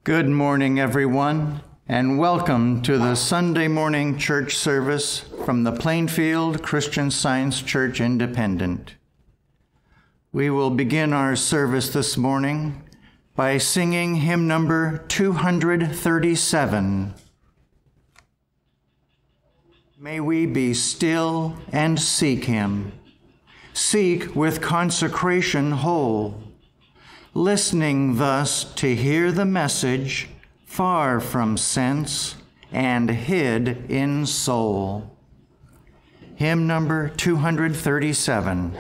Good morning, everyone, and welcome to the Sunday morning church service from the Plainfield Christian Science Church Independent. We will begin our service this morning by singing hymn number 237. May we be still and seek him, seek with consecration whole, listening thus to hear the message far from sense and hid in soul. Hymn number 237.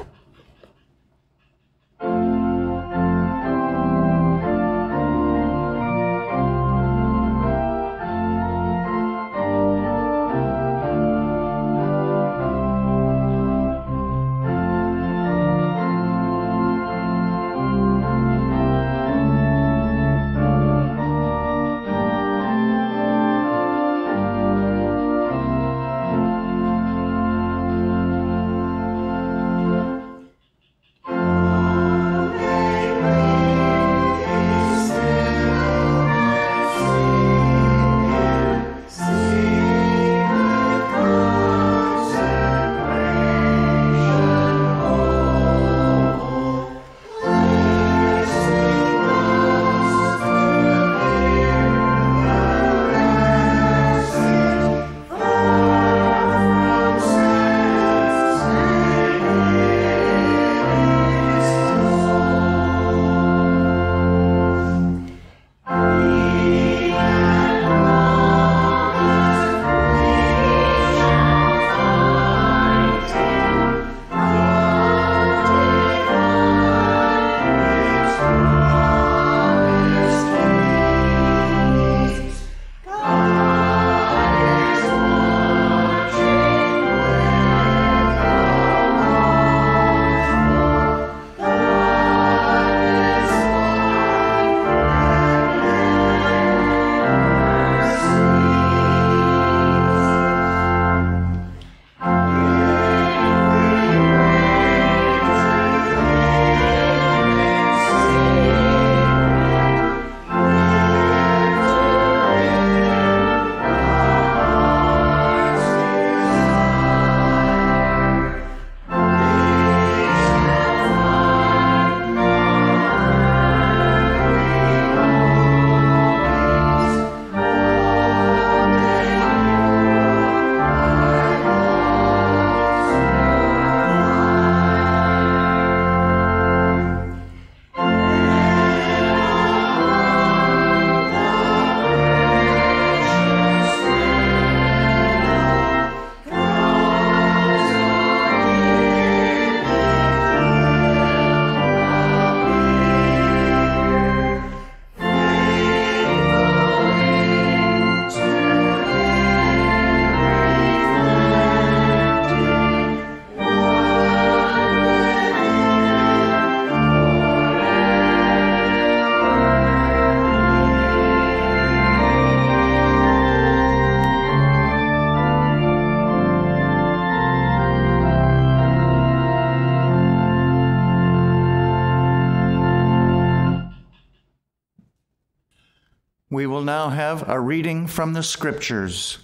We will now have a reading from the Scriptures,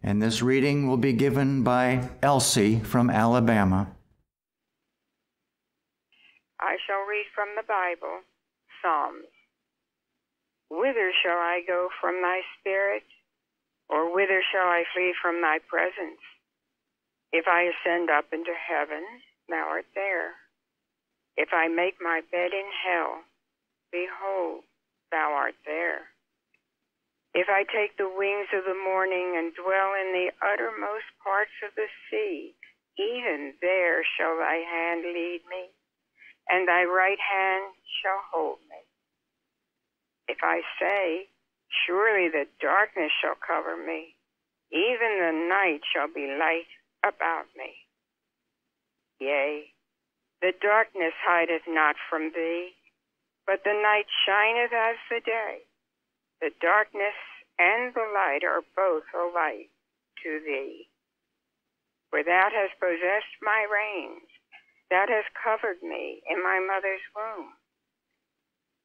and this reading will be given by Elsie from Alabama. I shall read from the Bible, Psalms. Whither shall I go from thy spirit, or whither shall I flee from thy presence? If I ascend up into heaven, thou art there. If I make my bed in hell, behold, thou art there. If I take the wings of the morning and dwell in the uttermost parts of the sea, even there shall thy hand lead me, and thy right hand shall hold me. If I say, surely the darkness shall cover me, even the night shall be light about me. Yea, the darkness hideth not from thee, but the night shineth as the day. The darkness and the light are both alike to thee. For thou hast possessed my reins, thou hast covered me in my mother's womb.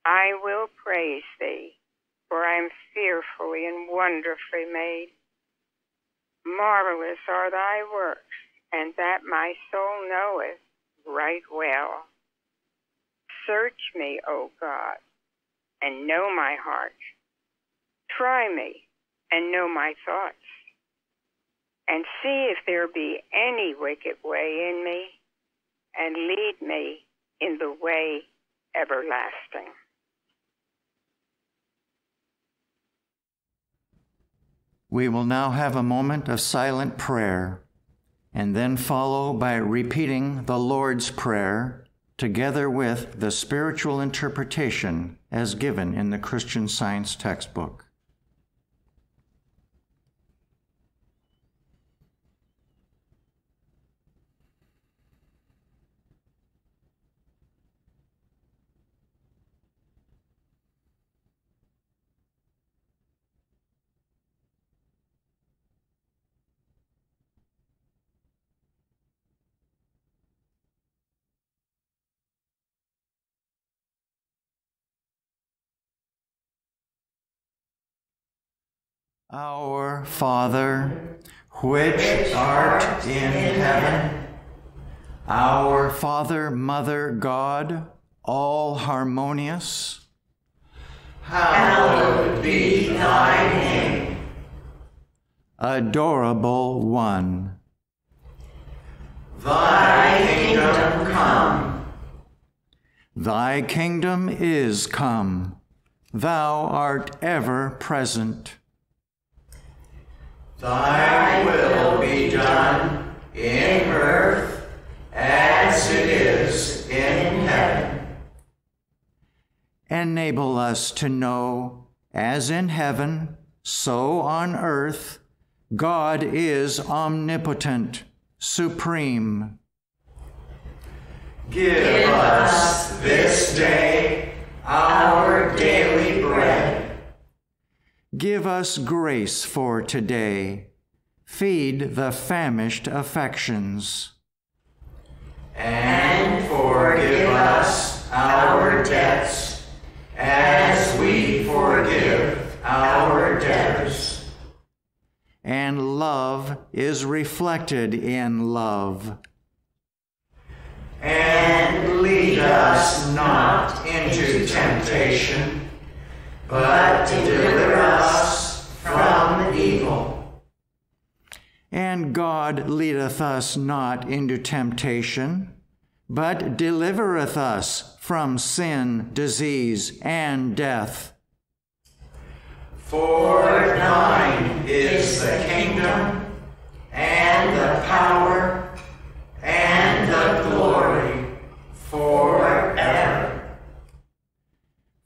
I will praise thee, for I am fearfully and wonderfully made. Marvelous are thy works, and that my soul knoweth right well. Search me, O God, and know my heart. Try me, and know my thoughts, and see if there be any wicked way in me, and lead me in the way everlasting. We will now have a moment of silent prayer, and then follow by repeating the Lord's Prayer together with the spiritual interpretation as given in the Christian Science textbook. Our Father, which art in heaven, our Father, Mother, God, all harmonious, hallowed be thy name. Adorable One, thy kingdom come. Thy kingdom is come. Thou art ever present. Thy will be done in earth as it is in heaven. Enable us to know, as in heaven, so on earth, God is omnipotent, supreme. Give us this day our daily bread. Give us grace for today. Feed the famished affections. And forgive us our debts, as we forgive our debtors. And love is reflected in love. And lead us not into temptation, but deliver us from evil. And God leadeth us not into temptation, but delivereth us from sin, disease, and death. For thine is the kingdom, and the power, and the glory, forever.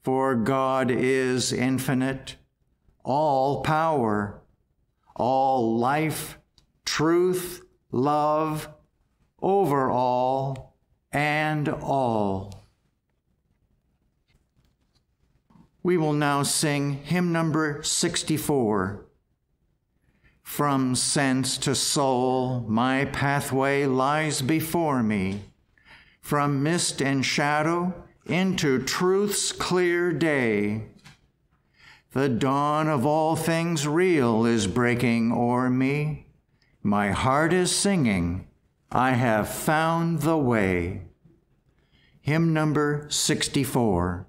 For God is infinite, all power, all life, truth, love, over all and all. We will now sing hymn number 64. From sense to soul, my pathway lies before me. From mist and shadow into truth's clear day. The dawn of all things real is breaking o'er me. My heart is singing, I have found the way. Hymn number 64.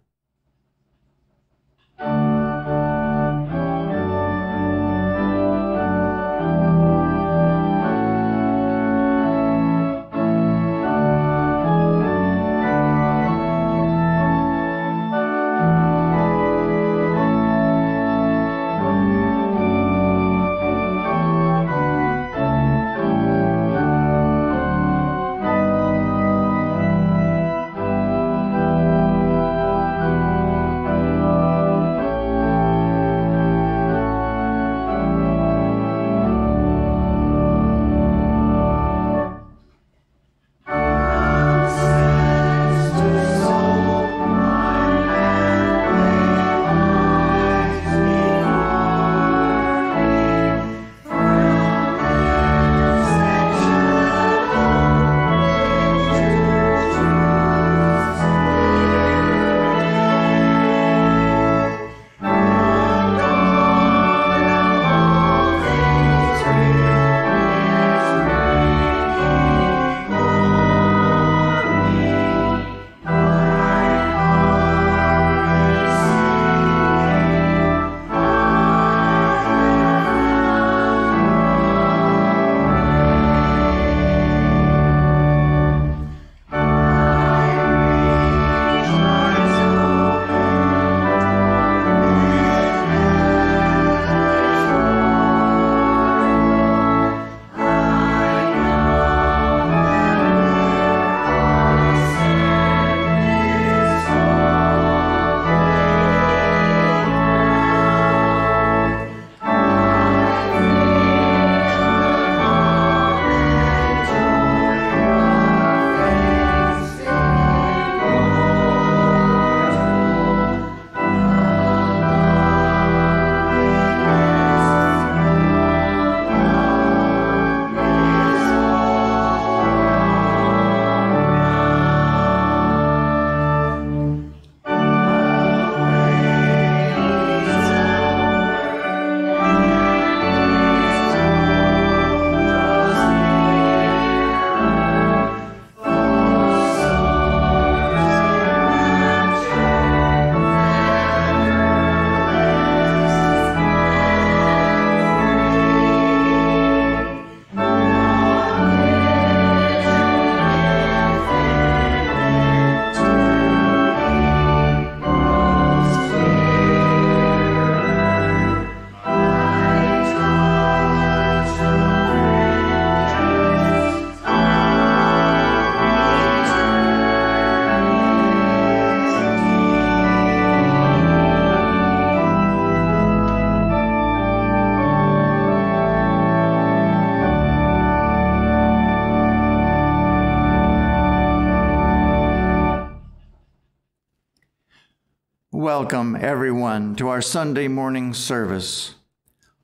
Welcome, everyone, to our Sunday morning service.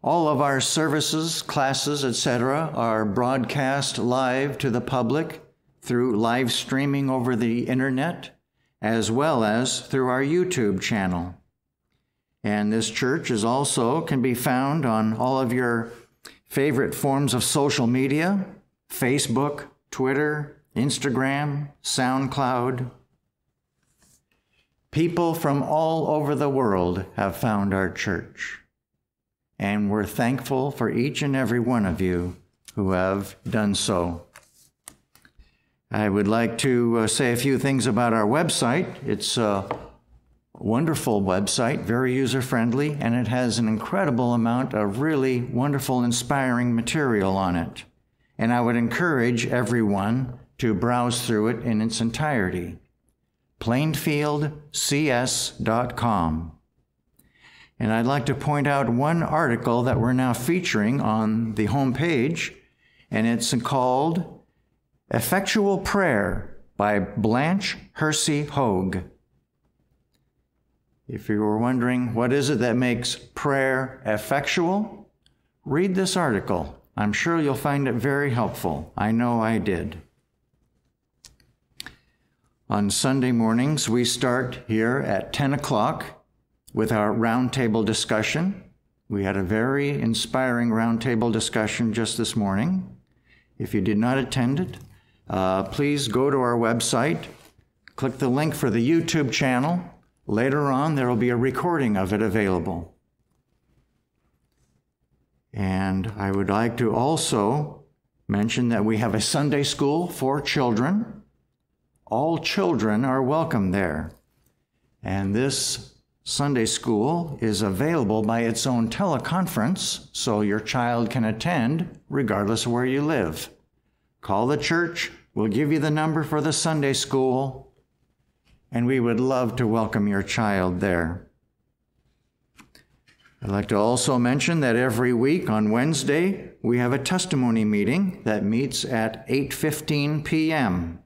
All of our services, classes, etc., are broadcast live to the public through live streaming over the internet, as well as through our YouTube channel. And this church can be found on all of your favorite forms of social media: Facebook, Twitter, Instagram, SoundCloud. People from all over the world have found our church, and we're thankful for each and every one of you who have done so. I would like to say a few things about our website. It's a wonderful website, very user-friendly, and it has an incredible amount of really wonderful, inspiring material on it. And I would encourage everyone to browse through it in its entirety. plainfieldcs.com. And I'd like to point out one article that we're now featuring on the home page, and it's called Effectual Prayer by Blanche Hersey Hogue. If you were wondering what is it that makes prayer effectual, read this article. I'm sure you'll find it very helpful. I know I did. On Sunday mornings, we start here at 10 o'clock with our roundtable discussion. We had a very inspiring roundtable discussion just this morning. If you did not attend it, please go to our website, click the link for the YouTube channel. Later on, there will be a recording of it available. And I would like to also mention that we have a Sunday school for children. All children are welcome there. And this Sunday school is available by its own teleconference, so your child can attend regardless of where you live. Call the church, we'll give you the number for the Sunday school, and we would love to welcome your child there. I'd like to also mention that every week on Wednesday, we have a testimony meeting that meets at 8:15 p.m.,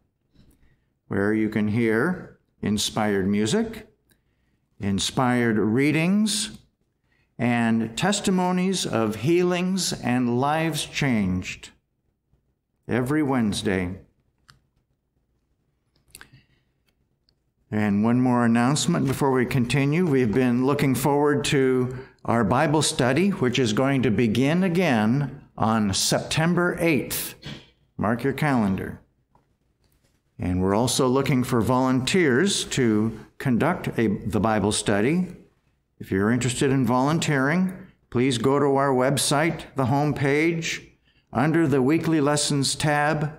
where you can hear inspired music, inspired readings, and testimonies of healings and lives changed every Wednesday. And one more announcement before we continue. We've been looking forward to our Bible study, which is going to begin again on September 8th. Mark your calendar. And we're also looking for volunteers to conduct the Bible study. If you're interested in volunteering, please go to our website, the home page. Under the Weekly Lessons tab,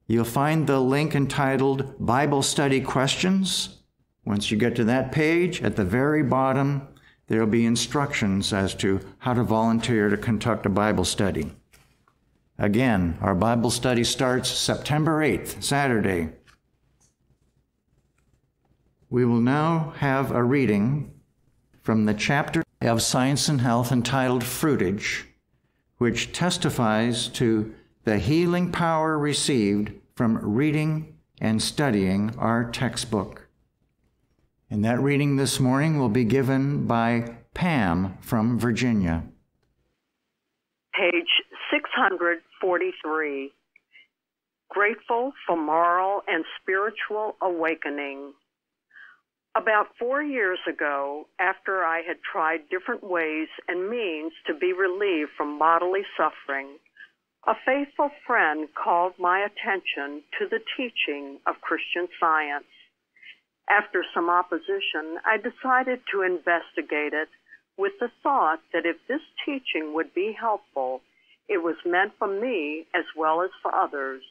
you'll find the link entitled Bible Study Questions. Once you get to that page, at the very bottom, there'll be instructions as to how to volunteer to conduct a Bible study. Again, our Bible study starts September 8th, Saturday. We will now have a reading from the chapter of Science and Health entitled Fruitage, which testifies to the healing power received from reading and studying our textbook. And that reading this morning will be given by Pam from Virginia. Page 643. Grateful for Moral and Spiritual Awakening. About 4 years ago, after I had tried different ways and means to be relieved from bodily suffering, a faithful friend called my attention to the teaching of Christian Science. After some opposition, I decided to investigate it with the thought that if this teaching would be helpful, it was meant for me as well as for others.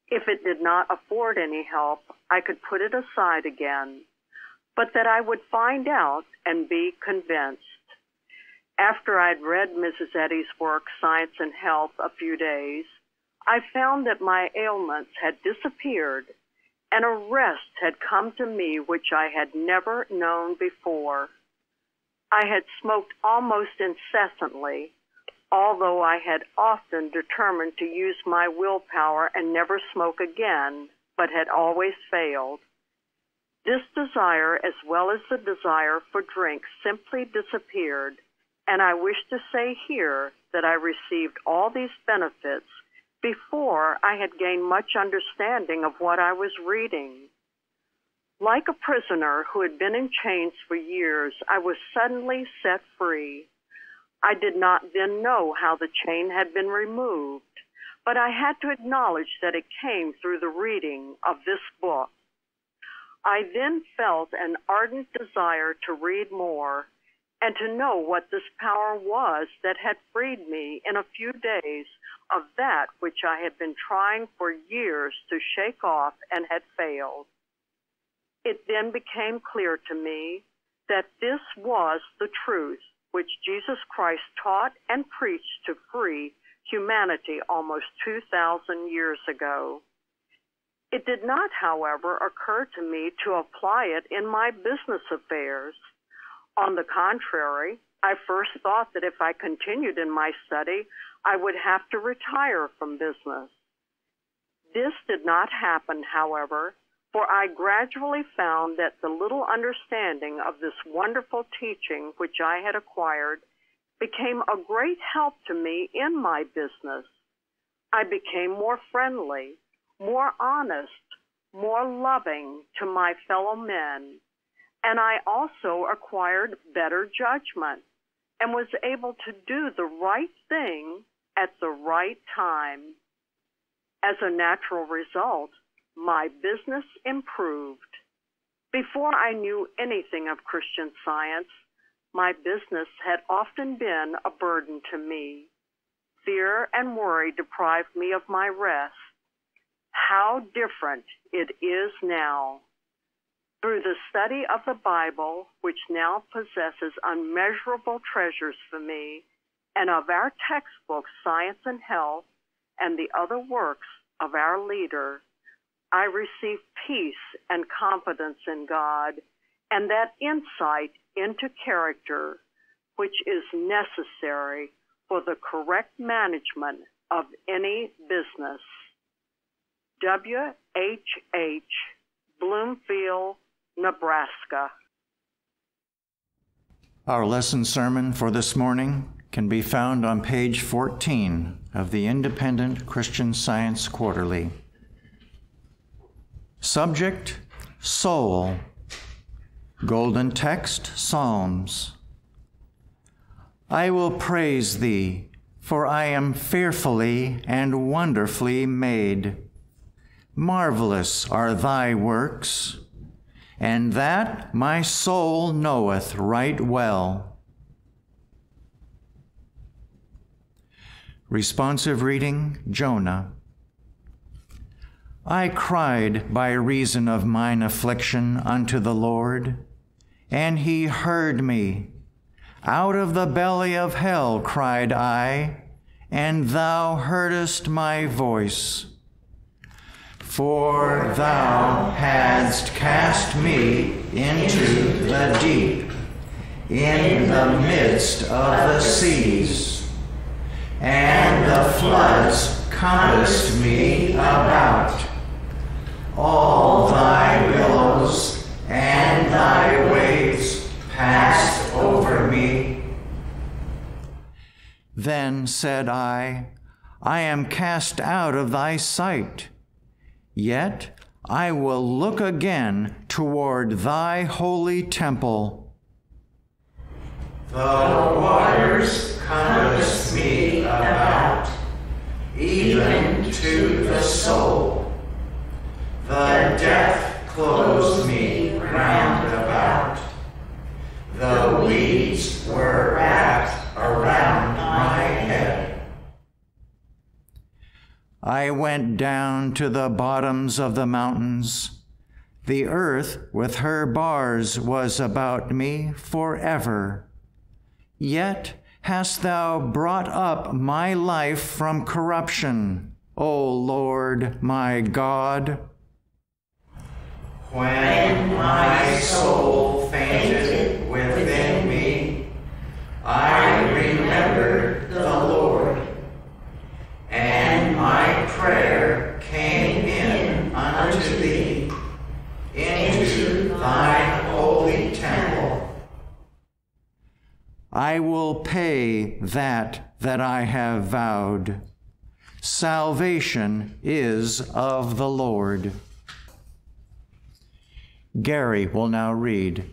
If it did not afford any help, I could put it aside again, but that I would find out and be convinced. After I'd read Mrs. Eddy's work, Science and Health, a few days, I found that my ailments had disappeared and a rest had come to me which I had never known before. I had smoked almost incessantly, although I had often determined to use my willpower and never smoke again, but had always failed. This desire, as well as the desire for drink, simply disappeared, and I wish to say here that I received all these benefits before I had gained much understanding of what I was reading. Like a prisoner who had been in chains for years, I was suddenly set free. I did not then know how the chain had been removed, but I had to acknowledge that it came through the reading of this book. I then felt an ardent desire to read more and to know what this power was that had freed me in a few days of that which I had been trying for years to shake off and had failed. It then became clear to me that this was the truth which Jesus Christ taught and preached to free humanity almost 2,000 years ago. It did not, however, occur to me to apply it in my business affairs. On the contrary, I first thought that if I continued in my study, I would have to retire from business. This did not happen, however, for I gradually found that the little understanding of this wonderful teaching which I had acquired became a great help to me in my business. I became more friendly, more honest, more loving to my fellow men, and I also acquired better judgment and was able to do the right thing at the right time. As a natural result, my business improved. Before I knew anything of Christian Science, my business had often been a burden to me. Fear and worry deprived me of my rest. How different it is now. Through the study of the Bible, which now possesses unmeasurable treasures for me, and of our textbooks, Science and Health, and the other works of our leader, I receive peace and confidence in God, and that insight into character, which is necessary for the correct management of any business. W.H.H. Bloomfield, Nebraska. Our lesson sermon for this morning can be found on page 14 of the Independent Christian Science Quarterly. Subject, soul. Golden text, Psalms. I will praise thee, for I am fearfully and wonderfully made. Marvelous are thy works, and that my soul knoweth right well. Responsive reading, Jonah. I cried by reason of mine affliction unto the Lord, and he heard me. Out of the belly of hell cried I, and thou heardest my voice. For thou hadst cast me into the deep, in the midst of the seas, and the floods compassed me about. All thy billows and thy waves passed over me. Then said I am cast out of thy sight. Yet I will look again toward thy holy temple. The waters compassed me about, even to the soul. The death closed me round about. The weeds were wrapped around my head. I went down to the bottoms of the mountains. The earth with her bars was about me forever. Yet hast thou brought up my life from corruption, O Lord my God. When my soul fainted within me, I remembered the Lord, and my prayer came in unto thee, into thine holy temple. I will pay that I have vowed. Salvation is of the Lord. Gary will now read.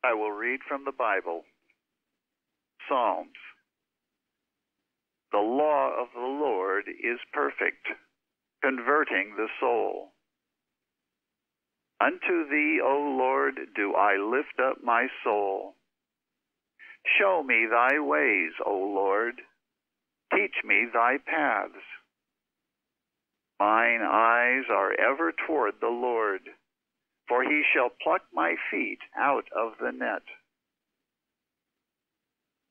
I will read from the Bible. Psalms. The law of the Lord is perfect, converting the soul. Unto thee, O Lord, do I lift up my soul. Show me thy ways, O Lord. Teach me thy paths. Mine eyes are ever toward the Lord, for he shall pluck my feet out of the net.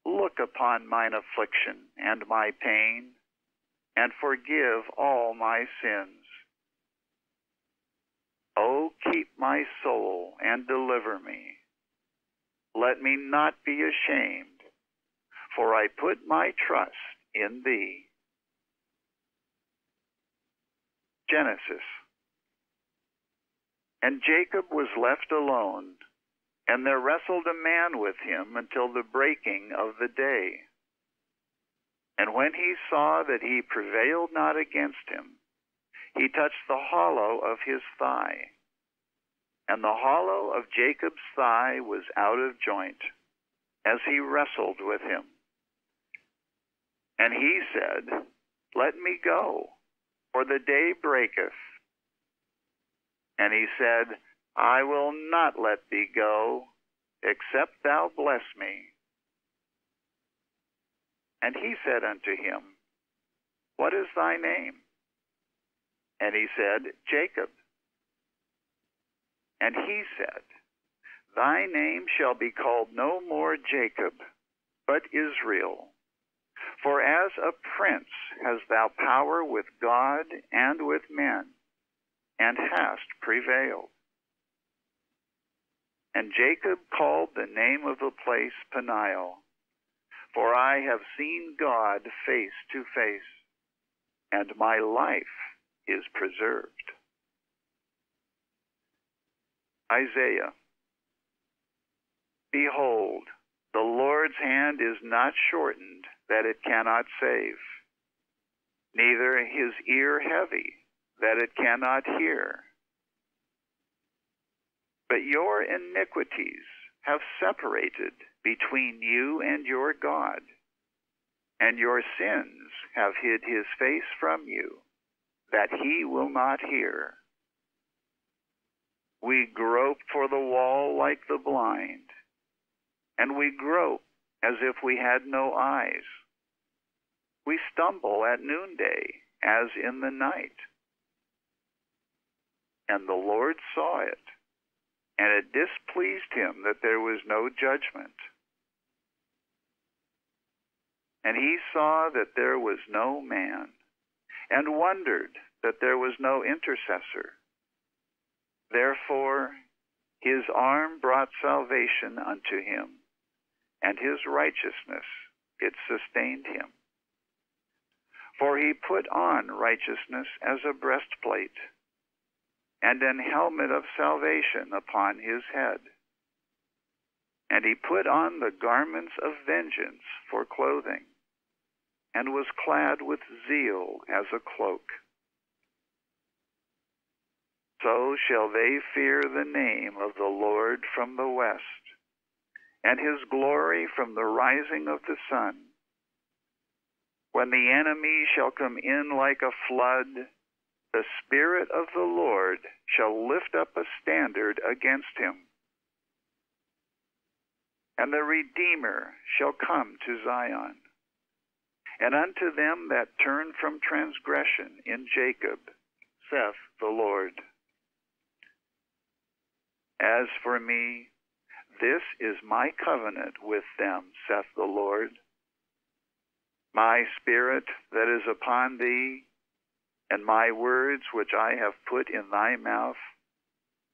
Look upon mine affliction and my pain, and forgive all my sins. O keep my soul and deliver me. Let me not be ashamed, for I put my trust in thee. Genesis. And Jacob was left alone, and there wrestled a man with him until the breaking of the day. And when he saw that he prevailed not against him, he touched the hollow of his thigh. And the hollow of Jacob's thigh was out of joint, as he wrestled with him. And he said, Let me go, for the day breaketh. And he said, I will not let thee go, except thou bless me. And he said unto him, What is thy name? And he said, Jacob. And he said, Thy name shall be called no more Jacob, but Israel. For as a prince hast thou power with God and with men, and hast prevailed. And Jacob called the name of the place Peniel, for I have seen God face to face, and my life is preserved. Isaiah. Behold, the Lord's hand is not shortened, that it cannot save, neither his ear heavy, that it cannot hear. But your iniquities have separated between you and your God, and your sins have hid his face from you, that he will not hear. We grope for the wall like the blind, and we grope as if we had no eyes. We stumble at noonday, as in the night. And the Lord saw it, and it displeased him that there was no judgment. And he saw that there was no man, and wondered that there was no intercessor. Therefore his arm brought salvation unto him, and his righteousness it sustained him. For he put on righteousness as a breastplate, and an helmet of salvation upon his head. And he put on the garments of vengeance for clothing, and was clad with zeal as a cloak. So shall they fear the name of the Lord from the west, and his glory from the rising of the sun. When the enemy shall come in like a flood, the Spirit of the Lord shall lift up a standard against him. And the Redeemer shall come to Zion, and unto them that turn from transgression in Jacob, saith the Lord. As for me, this is my covenant with them, saith the Lord. My spirit that is upon thee, and my words which I have put in thy mouth,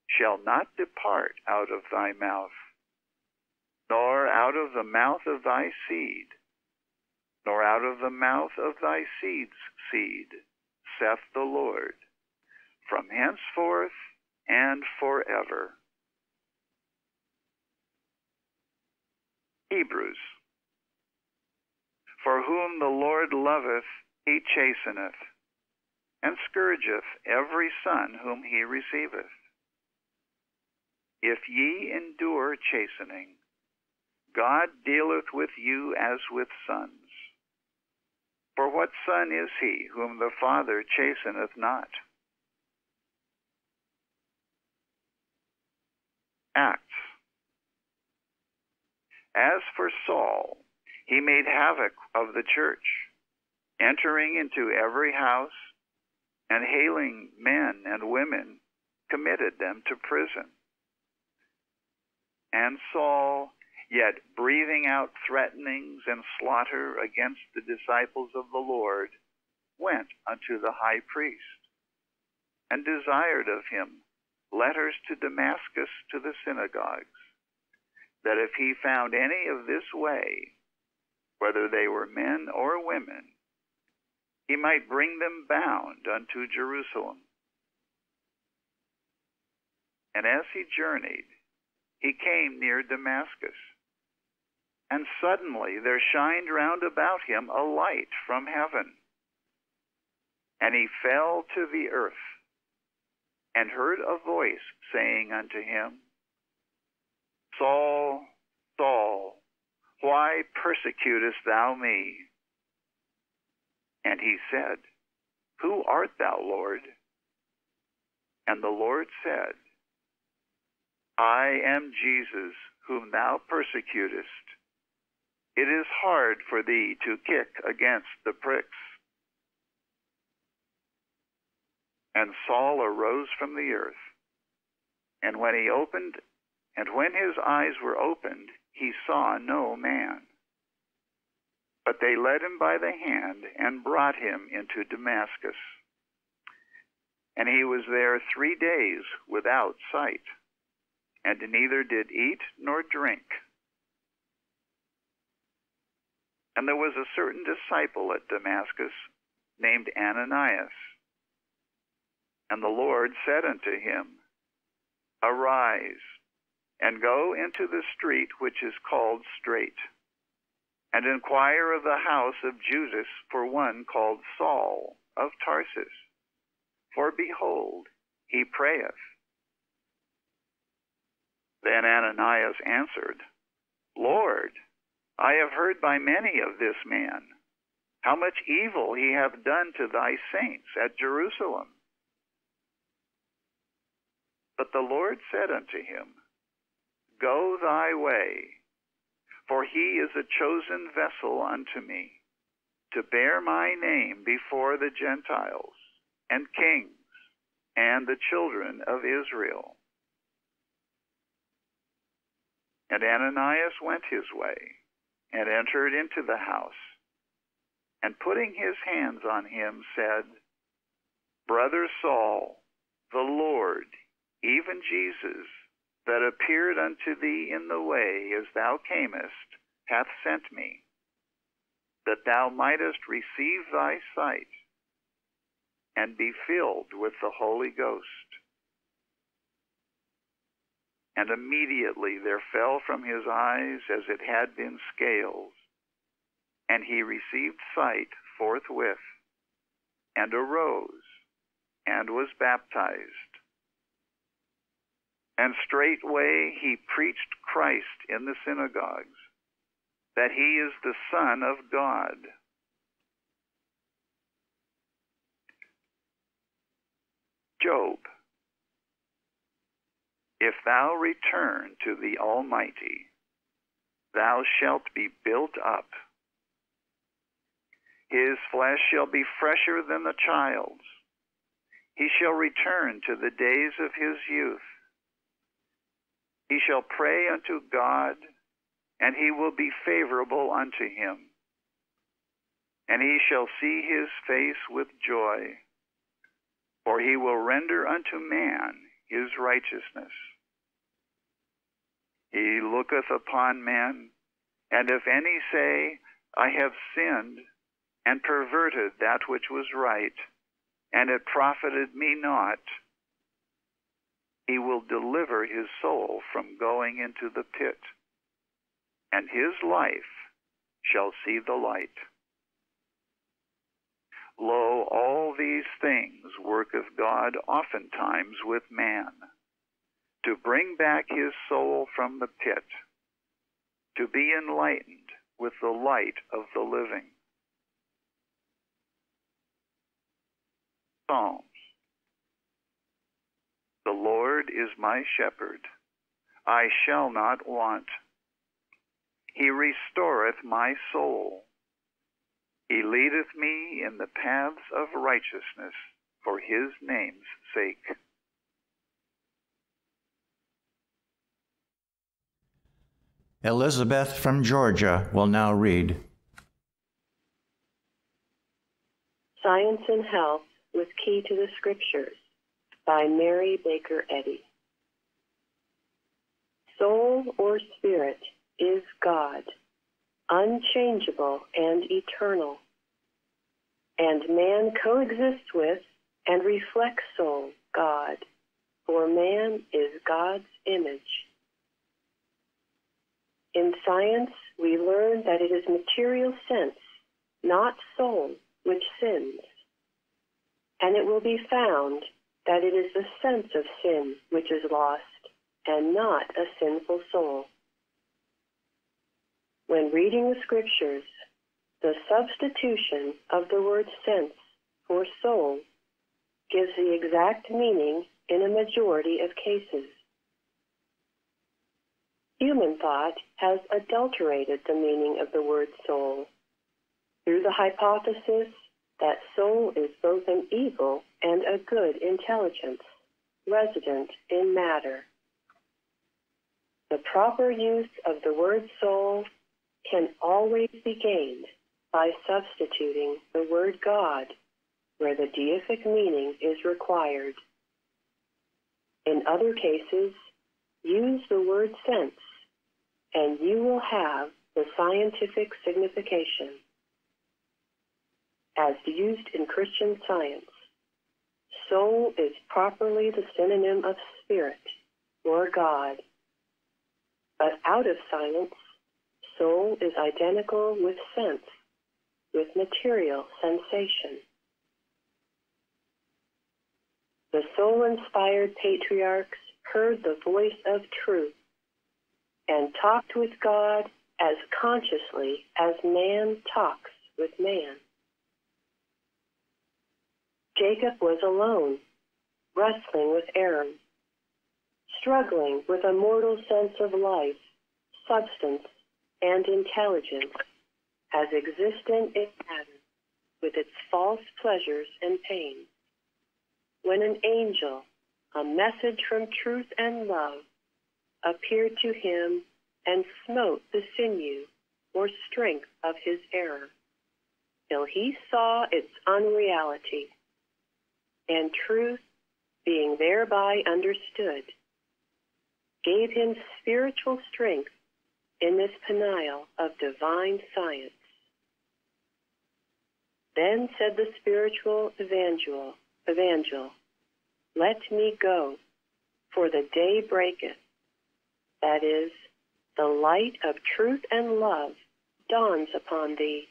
shall not depart out of thy mouth, nor out of the mouth of thy seed, nor out of the mouth of thy seed's seed, saith the Lord, from henceforth and forever. Hebrews. For whom the Lord loveth, he chasteneth, and scourgeth every son whom he receiveth. If ye endure chastening, God dealeth with you as with sons. For what son is he whom the Father chasteneth not? Acts. As for Saul, he made havoc of the church, entering into every house, and hailing men and women, committed them to prison. And Saul, yet breathing out threatenings and slaughter against the disciples of the Lord, went unto the high priest, and desired of him letters to Damascus to the synagogues, that if he found any of this way, whether they were men or women, he might bring them bound unto Jerusalem. And as he journeyed, he came near Damascus, and suddenly there shined round about him a light from heaven. And he fell to the earth, and heard a voice saying unto him, Saul, Saul, why persecutest thou me? And he said, Who art thou, Lord? And the Lord said, I am Jesus, whom thou persecutest. It is hard for thee to kick against the pricks. And Saul arose from the earth, and when his eyes were opened, he saw no man. But they led him by the hand and brought him into Damascus. And he was there 3 days without sight, and neither did eat nor drink. And there was a certain disciple at Damascus named Ananias. And the Lord said unto him, Arise, and go into the street which is called Straight, and inquire of the house of Judas for one called Saul of Tarsus. For behold, he prayeth. Then Ananias answered, Lord, I have heard by many of this man, how much evil he hath done to thy saints at Jerusalem. But the Lord said unto him, Go thy way, for he is a chosen vessel unto me, to bear my name before the Gentiles, and kings, and the children of Israel. And Ananias went his way, and entered into the house, and putting his hands on him, said, Brother Saul, the Lord, even Jesus, that appeared unto thee in the way as thou camest, hath sent me, that thou mightest receive thy sight, and be filled with the Holy Ghost. And immediately there fell from his eyes as it had been scales, and he received sight forthwith, and arose, and was baptized. And straightway he preached Christ in the synagogues, that he is the Son of God. Job. If thou return to the Almighty, thou shalt be built up. His flesh shall be fresher than the child's. He shall return to the days of his youth. He shall pray unto God, and he will be favorable unto him. And he shall see his face with joy, for he will render unto man his righteousness. He looketh upon men, and if any say, I have sinned, and perverted that which was right, and it profited me not, He will deliver his soul from going into the pit, and his life shall see the light. Lo, all these things worketh God oftentimes with man, to bring back his soul from the pit, to be enlightened with the light of the living. Psalms. The Lord is my shepherd, I shall not want. He restoreth my soul. He leadeth me in the paths of righteousness for his name's sake. Elizabeth from Georgia will now read. Science and Health with Key to the Scriptures by Mary Baker Eddy. Soul or spirit is God, unchangeable and eternal, and man coexists with and reflects soul, God, for man is God's image. In science, we learn that it is material sense, not soul, which sins, and it will be found that it is the sense of sin which is lost, and not a sinful soul. When reading the Scriptures, the substitution of the word sense for soul gives the exact meaning in a majority of cases. Human thought has adulterated the meaning of the word soul through the hypothesis that soul is both an evil and a good intelligence resident in matter. The proper use of the word soul can always be gained by substituting the word God where the deific meaning is required. In other cases, use the word sense, and you will have the scientific signification. As used in Christian Science, soul is properly the synonym of spirit or God. But out of science, soul is identical with sense, with material sensation. The soul-inspired patriarchs heard the voice of truth and talked with God as consciously as man talks with man. Jacob was alone, wrestling with error, struggling with a mortal sense of life, substance, and intelligence as existent in matter with its false pleasures and pains. When an angel, a message from truth and love, appeared to him and smote the sinew or strength of his error, till he saw its unreality, and truth, being thereby understood, gave him spiritual strength in this penile of divine science. Then said the spiritual evangel, let me go, for the day breaketh. That is, the light of truth and love dawns upon thee.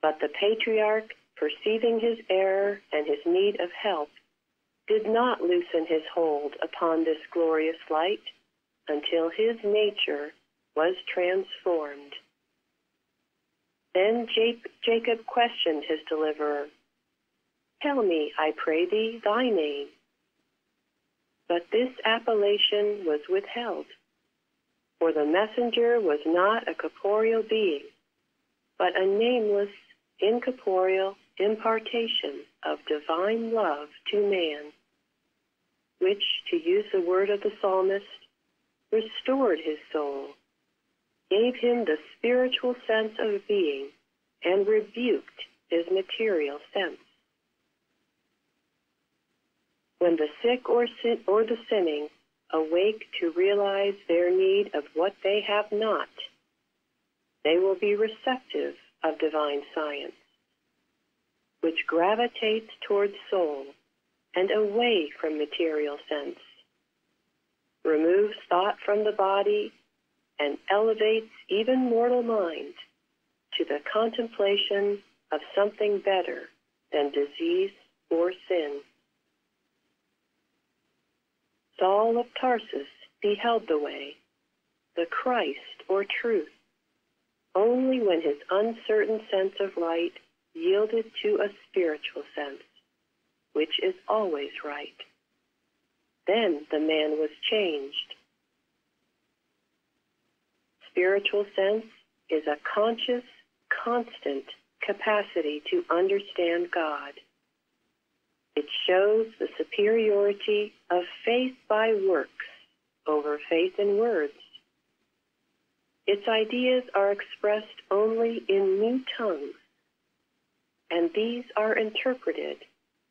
But the patriarch, perceiving his error and his need of help, did not loosen his hold upon this glorious light until his nature was transformed. Then Jacob questioned his deliverer, Tell me, I pray thee, thy name. But this appellation was withheld, for the messenger was not a corporeal being, but a nameless, incorporeal impartation of divine love to man, which, to use the word of the psalmist, restored his soul, gave him the spiritual sense of being, and rebuked his material sense. When the sick or the sinning awake to realize their need of what they have not, they will be receptive of divine science, which gravitates towards soul and away from material sense, removes thought from the body, and elevates even mortal mind to the contemplation of something better than disease or sin. Saul of Tarsus beheld the way, the Christ or truth, only when his uncertain sense of right yielded to a spiritual sense, which is always right. Then the man was changed. Spiritual sense is a conscious, constant capacity to understand God. It shows the superiority of faith by works over faith in words. Its ideas are expressed only in new tongues, and these are interpreted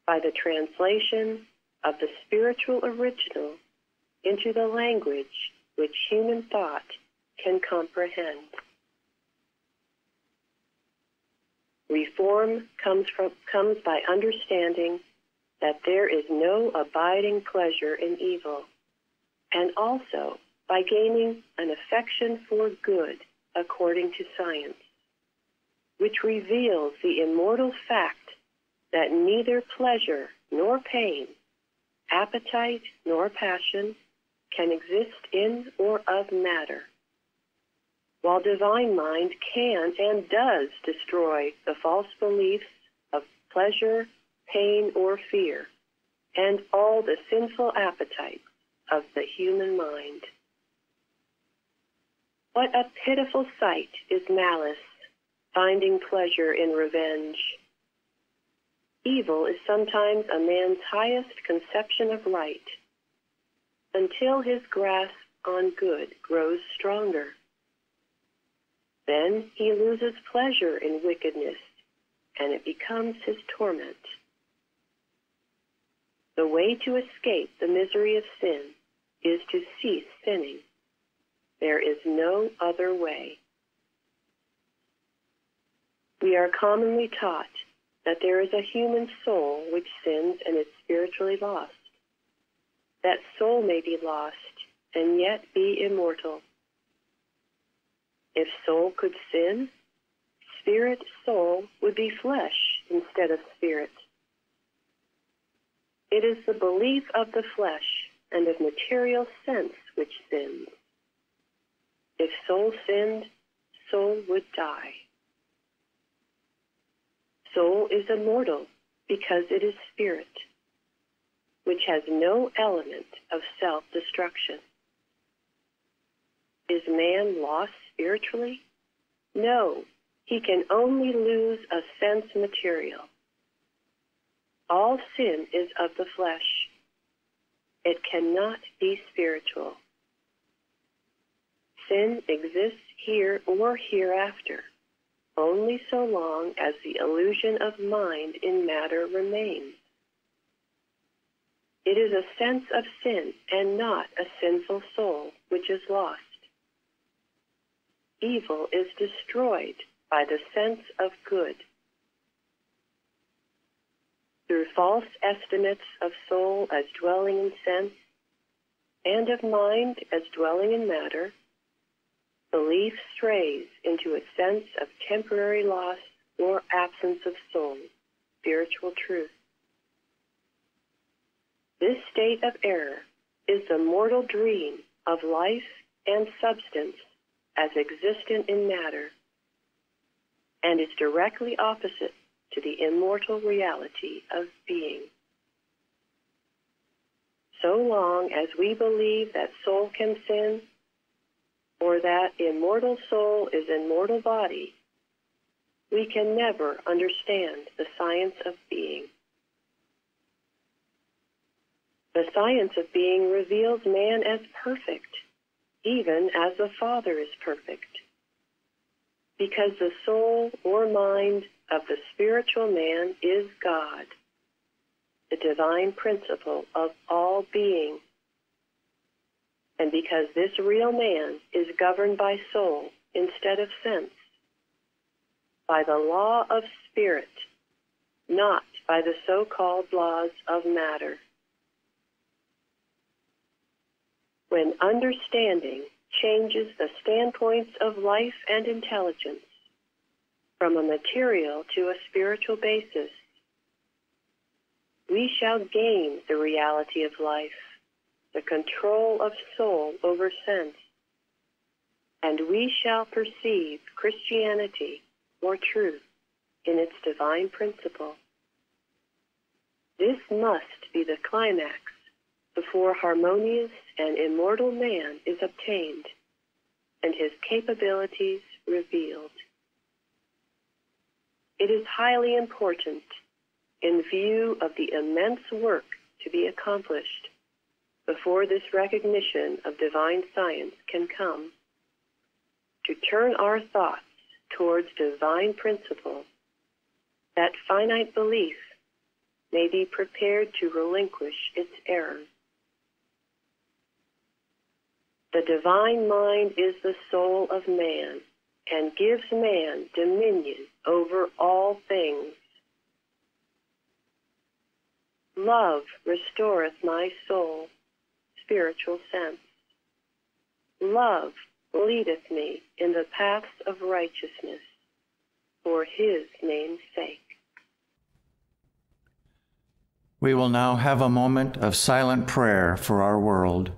by the translation of the spiritual original into the language which human thought can comprehend. Reform comes by understanding that there is no abiding pleasure in evil, and also by gaining an affection for good according to science, which reveals the immortal fact that neither pleasure nor pain, appetite nor passion can exist in or of matter, while divine mind can and does destroy the false beliefs of pleasure, pain, or fear, and all the sinful appetites of the human mind. What a pitiful sight is malice, finding pleasure in revenge. Evil is sometimes a man's highest conception of right, until his grasp on good grows stronger. Then he loses pleasure in wickedness, and it becomes his torment. The way to escape the misery of sin is to cease sinning. There is no other way. We are commonly taught that there is a human soul which sins and is spiritually lost. That soul may be lost and yet be immortal. If soul could sin, spirit soul would be flesh instead of spirit. It is the belief of the flesh and of material sense which sins. If soul sinned, soul would die. Soul is immortal because it is spirit, which has no element of self-destruction. Is man lost spiritually? No, he can only lose a sense material. All sin is of the flesh. It cannot be spiritual. Sin exists here or hereafter, only so long as the illusion of mind in matter remains. It is a sense of sin and not a sinful soul which is lost. Evil is destroyed by the sense of good. Through false estimates of soul as dwelling in sense, and of mind as dwelling in matter, belief strays into a sense of temporary loss or absence of soul, spiritual truth. This state of error is the mortal dream of life and substance as existent in matter, and is directly opposite to the immortal reality of being. So long as we believe that soul can sin, or that immortal soul is in mortal body, we can never understand the science of being. The science of being reveals man as perfect, even as the Father is perfect, because the soul or mind of the spiritual man is God, the divine principle of all being. And because this real man is governed by soul instead of sense, by the law of spirit, not by the so-called laws of matter. When understanding changes the standpoints of life and intelligence from a material to a spiritual basis, we shall gain the reality of life, the control of soul over sense, and we shall perceive Christianity, or truth, in its divine principle. This must be the climax before harmonious and immortal man is obtained and his capabilities revealed. It is highly important, in view of the immense work to be accomplished before this recognition of divine science can come, to turn our thoughts towards divine principle, that finite belief may be prepared to relinquish its errors. The divine mind is the soul of man and gives man dominion over all things. Love restoreth my soul, spiritual sense. Love leadeth me in the paths of righteousness, for his name's sake. We will now have a moment of silent prayer for our world.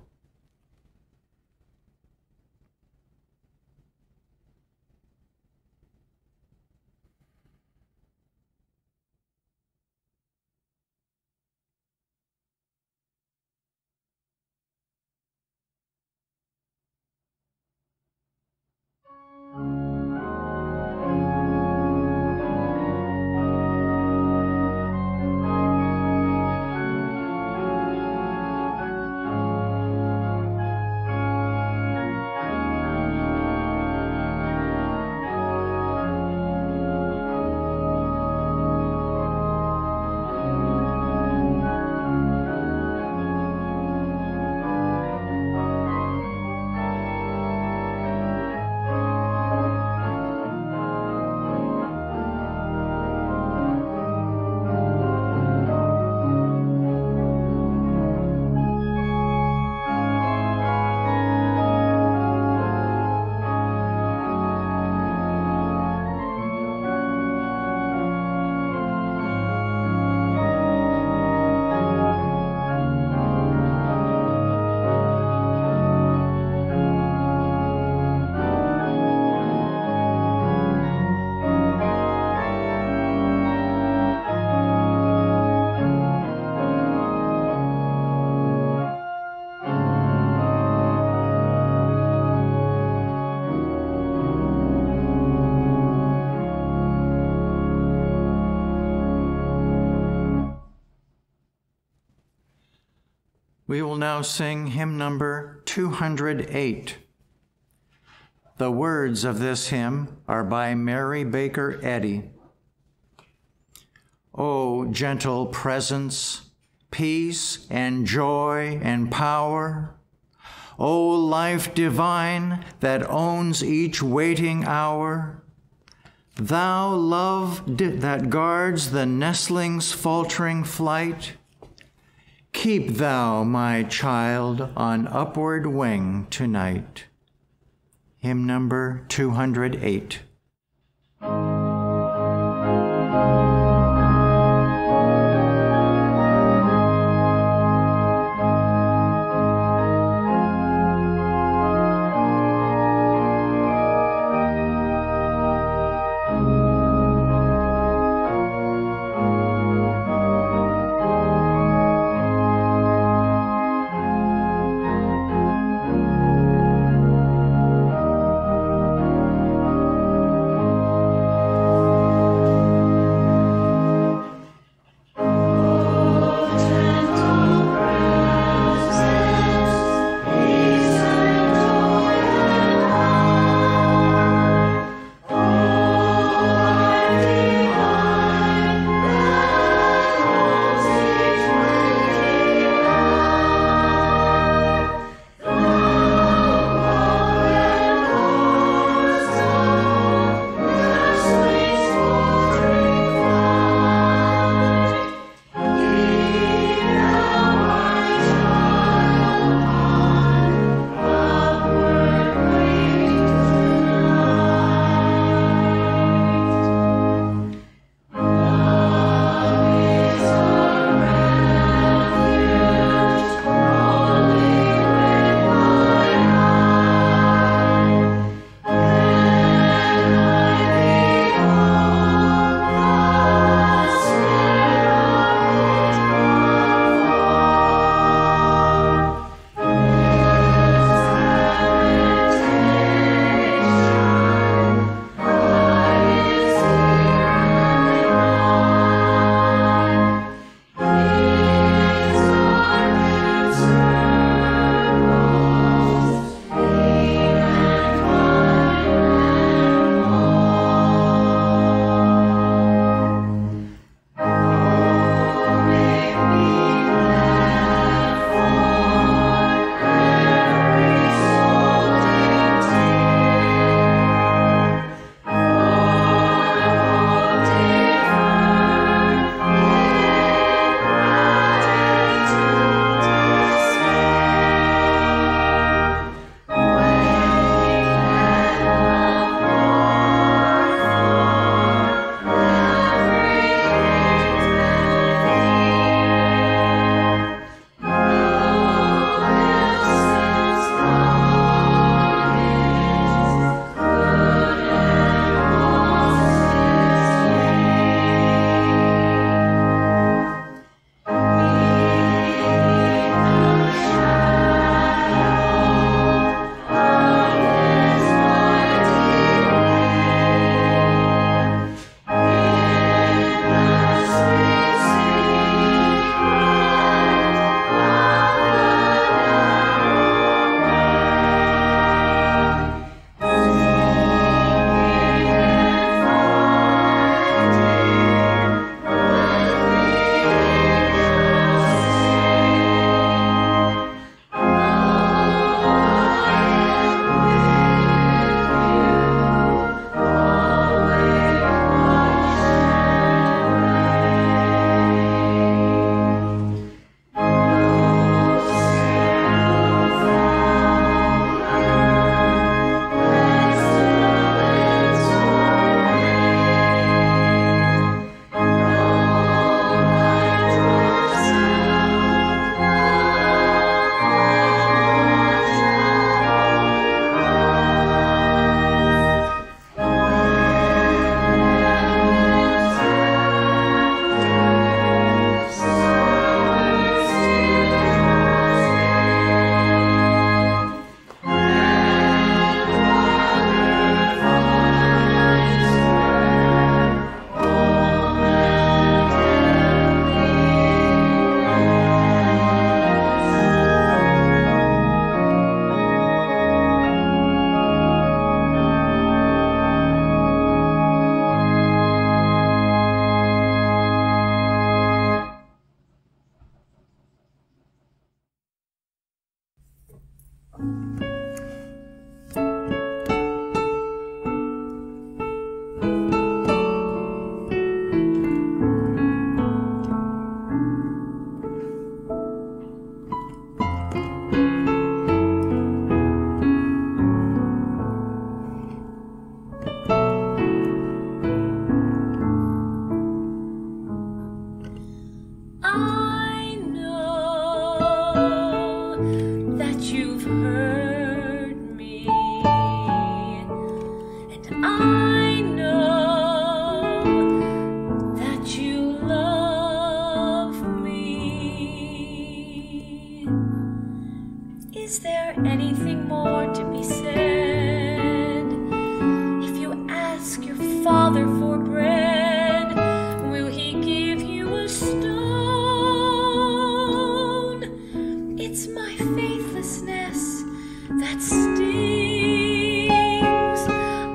We will now sing hymn number 208. The words of this hymn are by Mary Baker Eddy. O gentle presence, peace and joy and power, O life divine that owns each waiting hour, thou love that guards the nestling's faltering flight, keep thou my child on upward wing tonight. Hymn number 208. Is there anything more to be said? If you ask your Father for bread, will He give you a stone? It's my faithlessness that stings.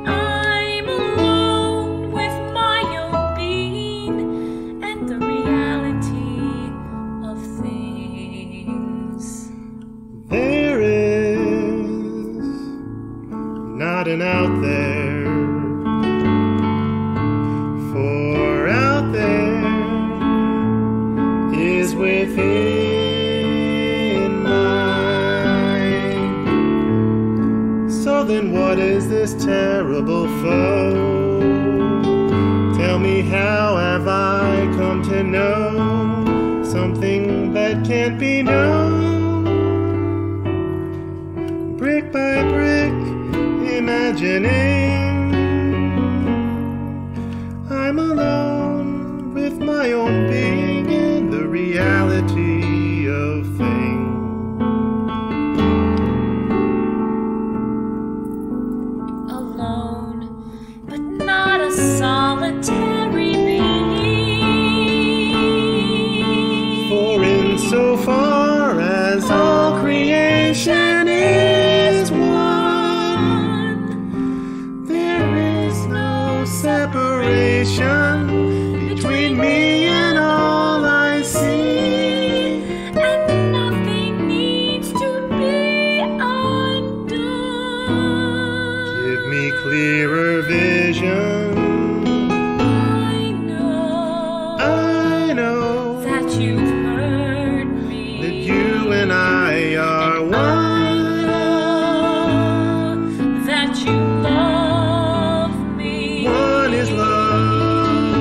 I'm alone with my own being and the reality of things. There is not an out there, for out there is within mine. So then what is this terrible foe? Tell me, how have I come to know something that can't be known? Brick by brick, imagining I'm alone with my own being and the reality of things. Alone, but not a solitary being. For insofar as all creation is one, there is no separation between me and all I see. And nothing needs to be undone. Give me clearer vision. I know that you've heard me. that you and I are one. That you love me. One is love.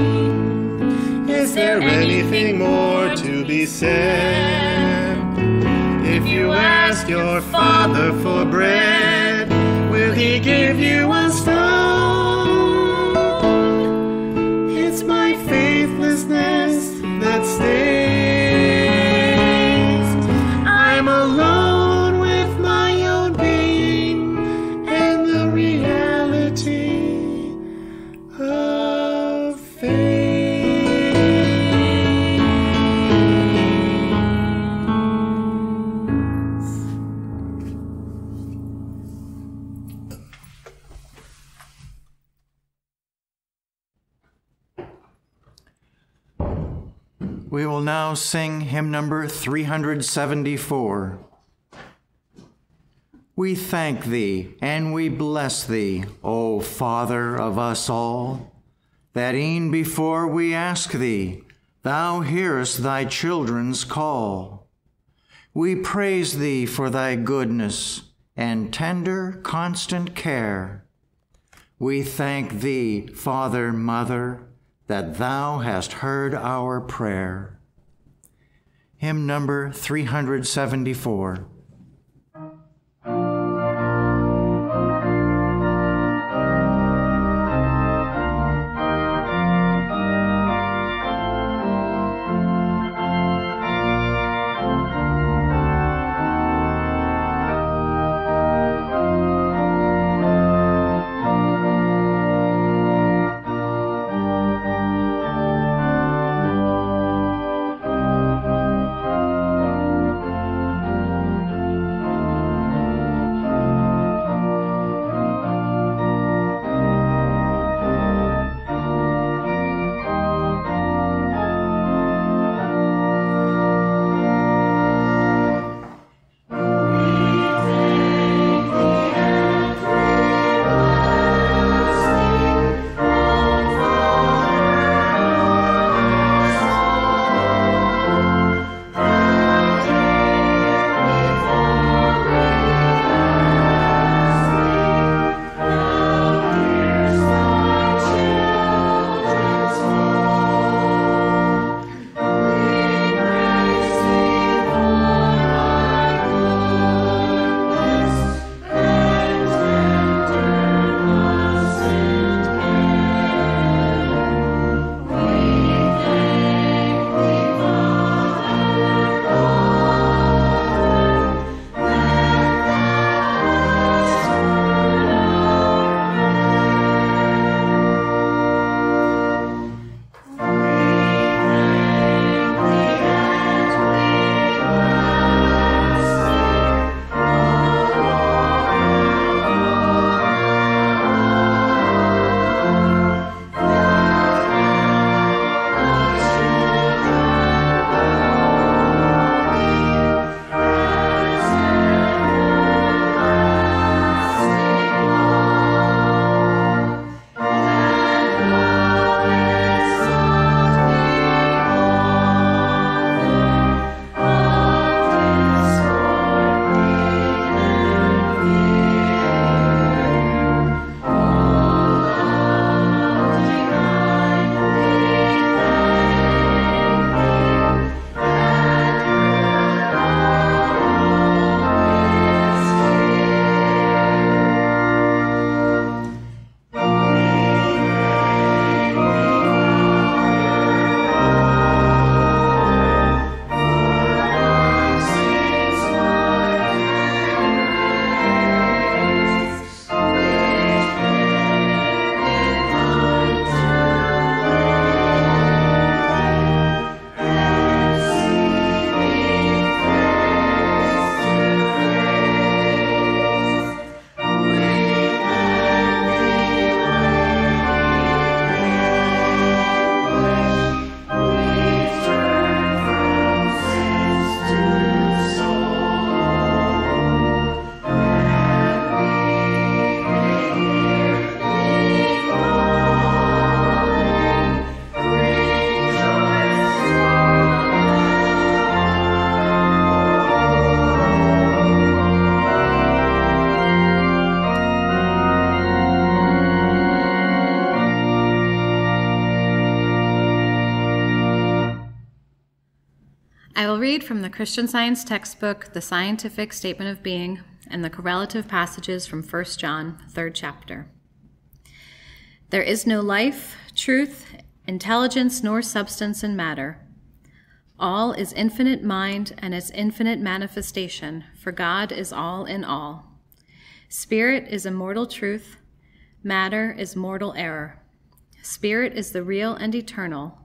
Is there anything more to be said? If you ask your Father for bread, will He give you a stone? It's my faithlessness that stings. I'm alone with my own being and the reality of things. We will now sing hymn number 374. We thank Thee and we bless Thee, O Father of us all, that e'en before we ask Thee, Thou hearest Thy children's call. We praise Thee for Thy goodness and tender, constant care. We thank Thee, Father, Mother, that Thou hast heard our prayer. Hymn number 374. read from the Christian Science textbook, The Scientific Statement of Being, and the correlative passages from 1 John, 3rd chapter. There is no life, truth, intelligence, nor substance in matter. All is infinite mind and its infinite manifestation, for God is all in all. Spirit is immortal truth. Matter is mortal error. Spirit is the real and eternal.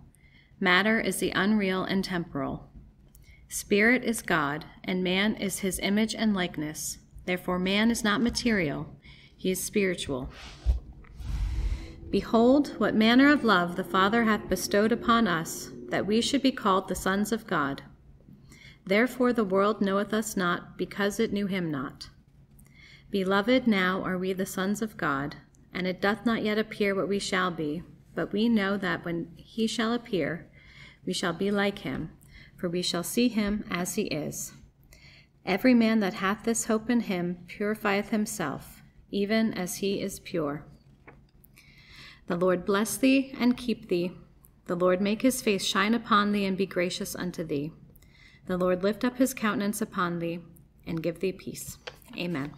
Matter is the unreal and temporal. Spirit is God, and man is his image and likeness. Therefore man is not material, he is spiritual. Behold, what manner of love the Father hath bestowed upon us, that we should be called the sons of God. Therefore the world knoweth us not, because it knew him not. Beloved, now are we the sons of God, and it doth not yet appear what we shall be, but we know that when he shall appear, we shall be like him, for we shall see him as he is. Every man that hath this hope in him purifieth himself, even as he is pure. The Lord bless thee and keep thee. The Lord make his face shine upon thee and be gracious unto thee. The Lord lift up his countenance upon thee and give thee peace. Amen.